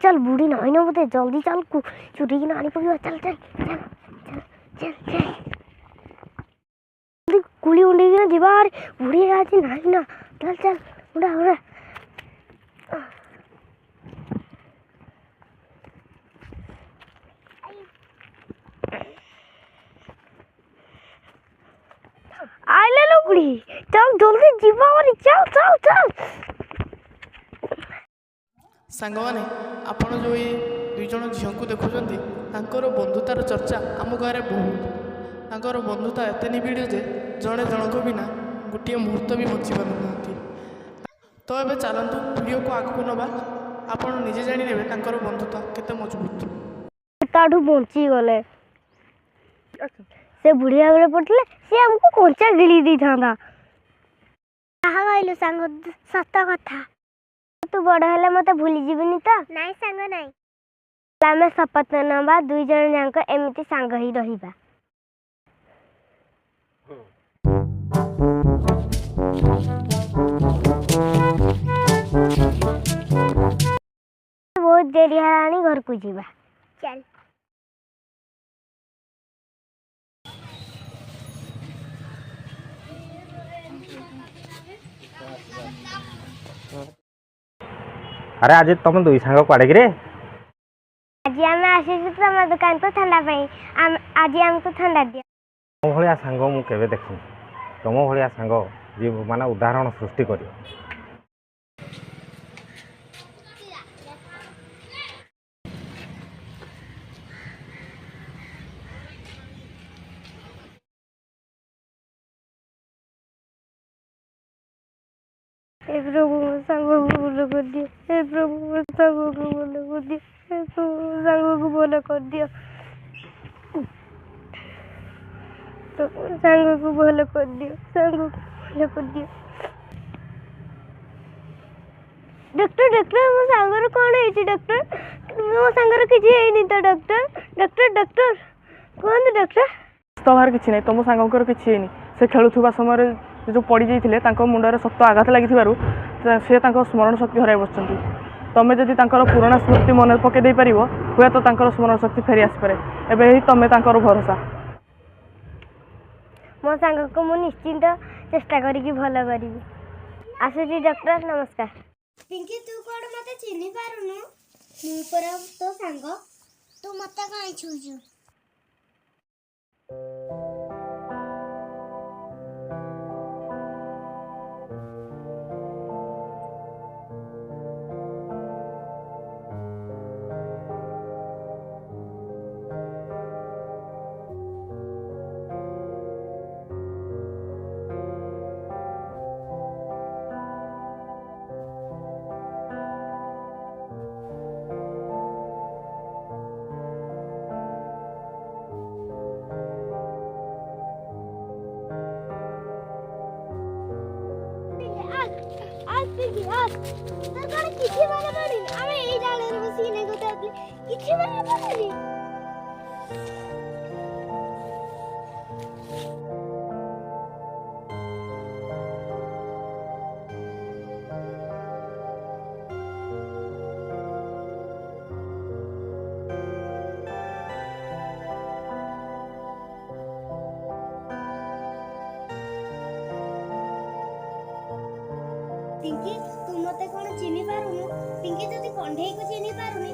चल बूढ़ी नहीं ना बोते जल्दी चल चुरी की नानी पकी चल चल चल चल चल चल कुली उंडी की ना जीवार बूढ़ी आती नहीं ना चल चल उड़ा उड़ा आइले लो बुढ़ी चल जल्दी जीवा और चल चल चल सांगमाने आपण जो ये दुई जन झील को देखुं बंधुतार चर्चा आम गाँव में बहुत तांकर बंधुता एत निबिड़ जे जड़े जनक बिना गोटे मुहूर्त भी बची पार ना। तो ये चलतु वीडियो को आगू नवा आपण निजे जाने बंधुता केते मजबूत ताठू बंची गले से बुढ़िया बेले पड़े सी हमको कंचा गिली दी था कहलु सांग सत कथा तू बड़ हेले मत भूली जीवनी तो नाई सांग नाई आम शपथ नवा दुई जन जाक एमती सांग ही रहिबा। बहुत देरी है घर को जीवा चल अरे आज तुम दुई सांग कड़े कि आज आम आसी तुम दुकान को ठंडा आज आमको ठंडा दिया तुम भाया सांग मुझे देखी तुम भाया सांग जी माने उदाहरण सृष्टि कर हे प्रभु सांग को बोल कर दियो हे प्रभु सांग को बोल कर दियो हे प्रभु सांग को बोल कर दियो सांग को बोल कर दियो सांग को बोल कर दियो। डॉक्टर डॉक्टर मो सांगर कौन है डॉक्टर मो सांगर किछि हेनी तो डॉक्टर डॉक्टर डॉक्टर कौन डॉक्टर बाहर किसी ना तुम सांगर किसी से खेलुवा समय जो पड़ जाते मुंडे शक्त आघात लगी से स्मरण शक्ति हर बस तुम्हें जदि पुराणा स्मृति मन पकई पार हुए तो स्मरण शक्ति फेरी आसपे एवं तुम्हें भरोसा मो सांग को मु निश्चिंत चेष्टा करी भल करी आसुची डॉक्टर नमस्कार। पिंकी तू कोड मते चिन्हि पारुनु मु पर तो सांग तू मते काई छुजु किसी माने पड़नी आमे ए डाले रे बसी ने गोते किसी माने पड़नी पिंकी तू मते कोन चिन्हि पारुनु पिंकी जदि कंढेई को चिन्हि पारुनी